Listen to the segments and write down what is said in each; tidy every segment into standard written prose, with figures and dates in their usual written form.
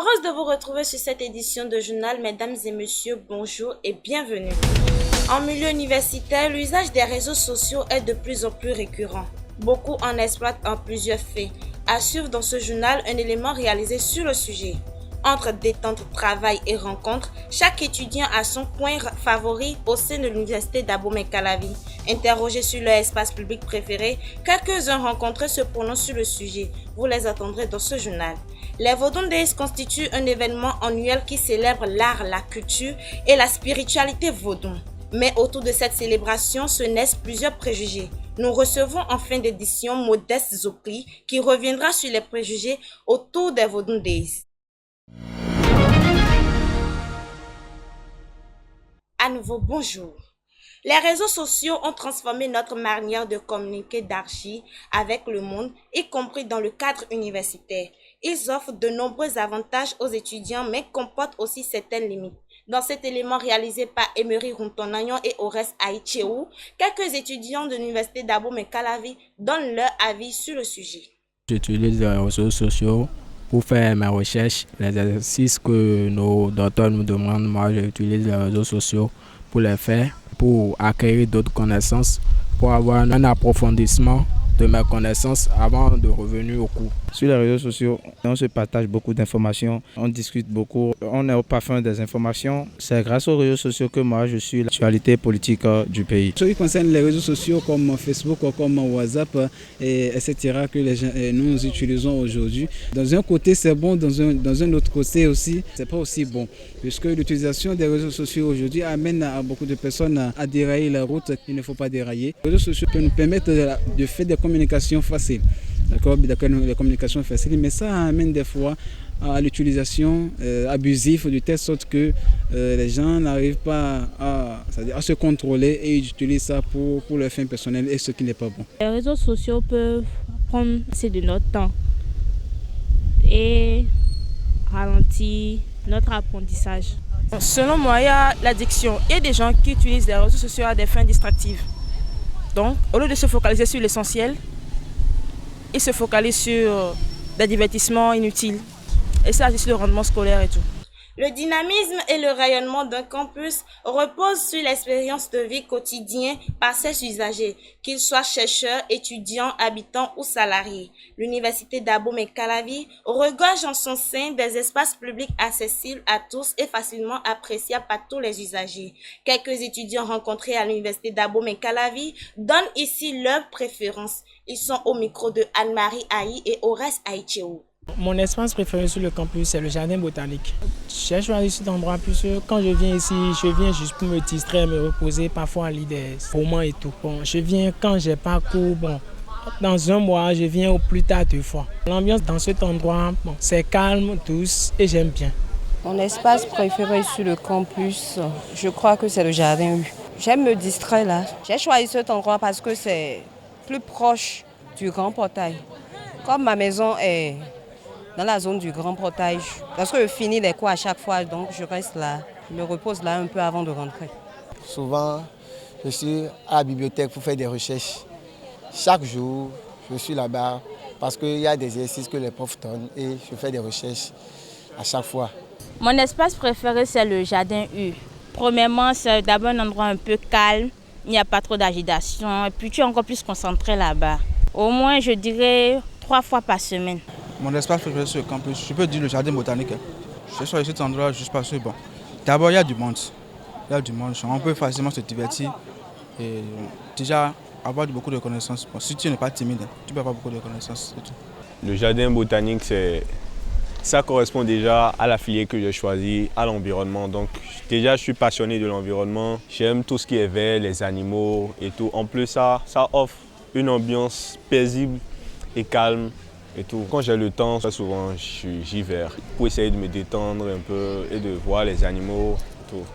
Heureuse de vous retrouver sur cette édition de journal, mesdames et messieurs, bonjour et bienvenue. En milieu universitaire, l'usage des réseaux sociaux est de plus en plus récurrent. Beaucoup en exploitent en plusieurs faits. À suivre dans ce journal un élément réalisé sur le sujet. Entre détente, travail et rencontres, chaque étudiant a son coin favori au sein de l'université d'Abomey-Calavi. Interrogés sur leur espace public préféré, quelques-uns rencontrés se prononcent sur le sujet. Vous les entendrez dans ce journal. Les Vodun Days constituent un événement annuel qui célèbre l'art, la culture et la spiritualité vaudou. Mais autour de cette célébration se naissent plusieurs préjugés. Nous recevons en fin d'édition Modeste Zokli qui reviendra sur les préjugés autour des Vodun Days. À nouveau, bonjour. Les réseaux sociaux ont transformé notre manière de communiquer d'archi avec le monde, y compris dans le cadre universitaire. Ils offrent de nombreux avantages aux étudiants, mais comportent aussi certaines limites. Dans cet élément réalisé par Emery Runtonagnon et Ores Aïcheou, quelques étudiants de l'université d'Abomey-Calavi donnent leur avis sur le sujet. J'utilise les réseaux sociaux pour faire mes recherches, les exercices que nos docteurs nous demandent. Moi, j'utilise les réseaux sociaux pour les faire, pour acquérir d'autres connaissances, pour avoir un approfondissement de mes connaissances avant de revenir au cours. Sur les réseaux sociaux, on se partage beaucoup d'informations, on discute beaucoup, on est au parfum des informations. C'est grâce aux réseaux sociaux que moi je suis l'actualité politique du pays. Ce qui concerne les réseaux sociaux comme Facebook, comme WhatsApp, etc. que nous utilisons aujourd'hui, dans un côté c'est bon, dans un autre côté aussi, c'est pas aussi bon. Puisque l'utilisation des réseaux sociaux aujourd'hui amène à beaucoup de personnes à dérailler la route. Il ne faut pas dérailler. Les réseaux sociaux peuvent nous permettre de faire des communications faciles. D'accord, les communications faciles, mais ça amène des fois à l'utilisation abusive de telle sorte que les gens n'arrivent pas à se contrôler et ils utilisent ça pour leurs fins personnelles et ce qui n'est pas bon. Les réseaux sociaux peuvent prendre assez de notre temps et ralentir notre apprentissage. Selon moi, il y a l'addiction. Il y a des gens qui utilisent les réseaux sociaux à des fins distractives. Donc, au lieu de se focaliser sur l'essentiel, ils se focalisent sur des divertissements inutiles. Et ça agit sur le rendement scolaire et tout. Le dynamisme et le rayonnement d'un campus reposent sur l'expérience de vie quotidienne par ses usagers, qu'ils soient chercheurs, étudiants, habitants ou salariés. L'université d'Abomey-Calavi regorge en son sein des espaces publics accessibles à tous et facilement appréciables par tous les usagers. Quelques étudiants rencontrés à l'université d'Abomey-Calavi donnent ici leurs préférences. Ils sont au micro de Anne-Marie Aïe et Ores Aïcheou. Mon espace préféré sur le campus, c'est le jardin botanique. J'ai choisi cet endroit puisque quand je viens ici, je viens juste pour me distraire, me reposer, parfois en lit des romans et tout. Bon, je viens quand j'ai pas cours. Bon, dans un mois, je viens au plus tard 2 fois. L'ambiance dans cet endroit, bon, c'est calme, douce et j'aime bien. Mon espace préféré sur le campus, je crois que c'est le jardin U. J'aime me distraire là. J'ai choisi cet endroit parce que c'est plus proche du grand portail. Comme ma maison est dans la zone du grand portail, parce que je finis les cours à chaque fois, donc je reste là, je me repose là un peu avant de rentrer. Souvent, je suis à la bibliothèque pour faire des recherches. Chaque jour, je suis là-bas parce qu'il y a des exercices que les profs donnent et je fais des recherches à chaque fois. Mon espace préféré, c'est le jardin U. Premièrement, c'est d'abord un endroit un peu calme, il n'y a pas trop d'agitation et puis tu es encore plus concentré là-bas. Au moins, je dirais 3 fois par semaine. Mon espace préféré sur le campus, je peux dire le jardin botanique. Je choisi cet endroit juste parce que, bon, d'abord il y a du monde. Il y a du monde, on peut facilement se divertir et déjà avoir beaucoup de connaissances. Bon, si tu n'es pas timide, tu peux avoir beaucoup de connaissances. Et tout. Le jardin botanique, ça correspond déjà à la filière que j'ai choisie, à l'environnement. Donc déjà, je suis passionné de l'environnement. J'aime tout ce qui est vert, les animaux et tout. En plus, ça offre une ambiance paisible et calme. Et tout. Quand j'ai le temps, souvent j'y vais pour essayer de me détendre un peu et de voir les animaux. Et tout.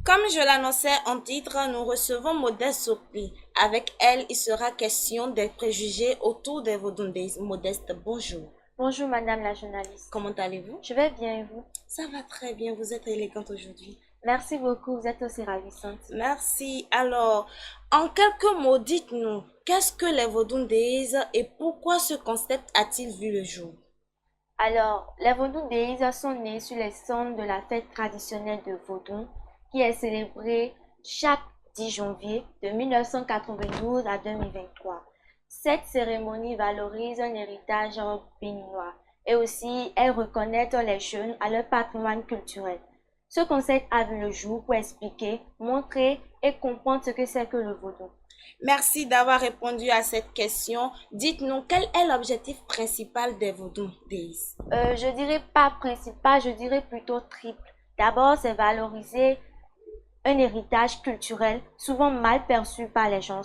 Comme je l'annonçais en titre, nous recevons Modeste Zokli. Avec elle, il sera question des préjugés autour des Vodun Days. Modeste, bonjour. Bonjour madame la journaliste. Comment allez-vous? Je vais bien et vous? Ça va très bien, vous êtes élégante aujourd'hui. Merci beaucoup, vous êtes aussi ravissante. Merci. Alors, en quelques mots, dites-nous, qu'est-ce que les Vodun Days et pourquoi ce concept a-t-il vu le jour? Alors, les Vodou Days sont nés sur les cendres de la fête traditionnelle de Vodou, qui est célébrée chaque 10 janvier de 1992 à 2023. Cette cérémonie valorise un héritage béninois et aussi elle reconnaît les jeunes à leur patrimoine culturel. Ce concept a vu le jour pour expliquer, montrer et comprendre ce que c'est que le vaudou. Merci d'avoir répondu à cette question. Dites-nous, quel est l'objectif principal des Vodou Days? Je dirais pas principal, je dirais plutôt triple. D'abord, c'est valoriser un héritage culturel souvent mal perçu par les gens.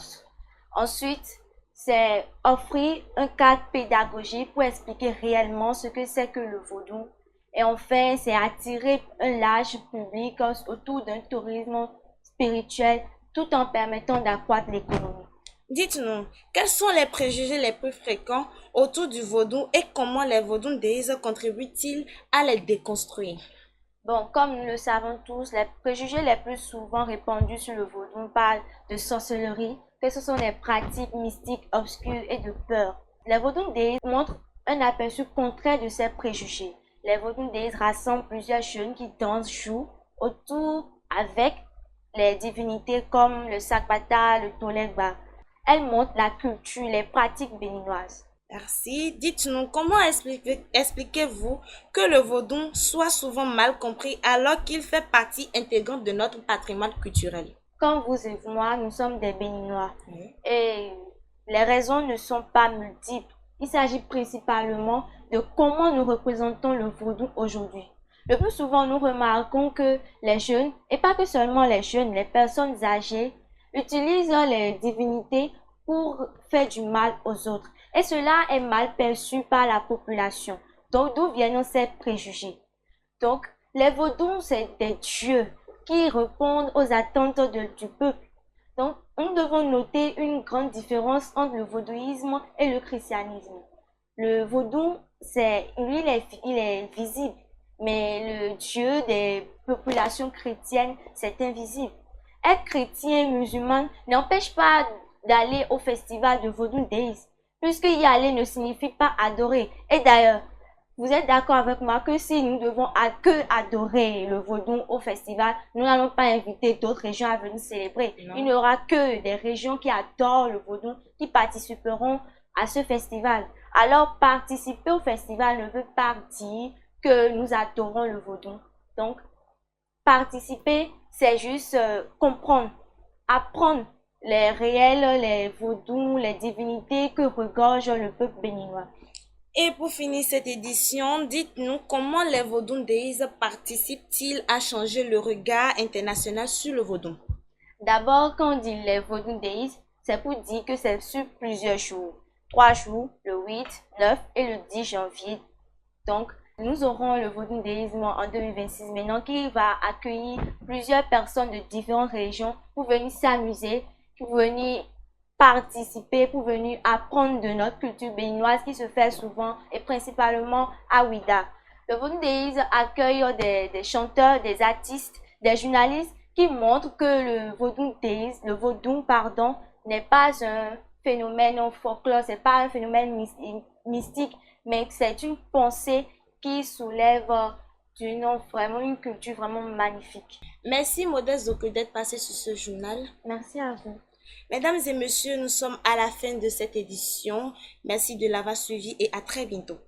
Ensuite, c'est offrir un cadre pédagogique pour expliquer réellement ce que c'est que le vaudou. Et enfin, c'est attirer un large public autour d'un tourisme spirituel tout en permettant d'accroître l'économie. Dites-nous, quels sont les préjugés les plus fréquents autour du vaudou et comment les Vodou Days contribuent-ils à les déconstruire? Bon, comme nous le savons tous, les préjugés les plus souvent répandus sur le vaudou parlent de sorcellerie, que ce sont des pratiques mystiques obscures et de peur. Les Vodou Days montrent un aperçu contraire de ces préjugés. Les Vodou Days rassemblent plusieurs jeunes qui dansent, jouent autour avec les divinités comme le Sakbata, le Tolegba. Elles montrent la culture, les pratiques béninoises. Merci. Dites-nous, comment expliquez-vous que le vaudou soit souvent mal compris alors qu'il fait partie intégrante de notre patrimoine culturel? Comme vous et moi, nous sommes des Béninois. Et les raisons ne sont pas multiples. Il s'agit principalement de comment nous représentons le vaudou aujourd'hui. Le plus souvent, nous remarquons que les jeunes, et pas que seulement les jeunes, les personnes âgées, utilisent les divinités pour faire du mal aux autres. Et cela est mal perçu par la population. Donc, d'où viennent ces préjugés? Donc, les vaudous, c'est des dieux qui répondent aux attentes du peuple. Donc, nous devons noter une grande différence entre le vaudouisme et le christianisme. Le vaudou, il est visible, mais le Dieu des populations chrétiennes, c'est invisible. Être chrétien, musulman, n'empêche pas d'aller au festival de Vodou Days, puisque y aller ne signifie pas adorer. Et d'ailleurs, vous êtes d'accord avec moi que si nous devons adorer le vaudou au festival, nous n'allons pas inviter d'autres régions à venir célébrer. Non. Il n'y aura que des régions qui adorent le vaudou qui participeront à ce festival. Alors, participer au festival ne veut pas dire que nous adorons le vaudou. Donc, participer, c'est juste comprendre, apprendre les réels, les vaudous, les divinités que regorge le peuple béninois. Et pour finir cette édition, dites-nous comment les Vodou Days participent-ils à changer le regard international sur le vaudou? D'abord, quand on dit les Vodou Days, c'est pour dire que c'est sur plusieurs jours. 3 jours, le 8, 9 et le 10 janvier. Donc, nous aurons le Vodou Days en 2026 maintenant qui va accueillir plusieurs personnes de différentes régions pour venir s'amuser, pour venir participer, pour venir apprendre de notre culture béninoise qui se fait souvent et principalement à Ouida. Le Vodou Days accueille des chanteurs, des artistes, des journalistes qui montrent que le Vodou Days, n'est pas un phénomène folklore, c'est pas un phénomène mystique, mais c'est une pensée qui soulève une culture vraiment magnifique. Merci Modeste Zoko d'être passée sur ce journal. Merci à vous. Mesdames et messieurs, nous sommes à la fin de cette édition. Merci de l'avoir suivi et à très bientôt.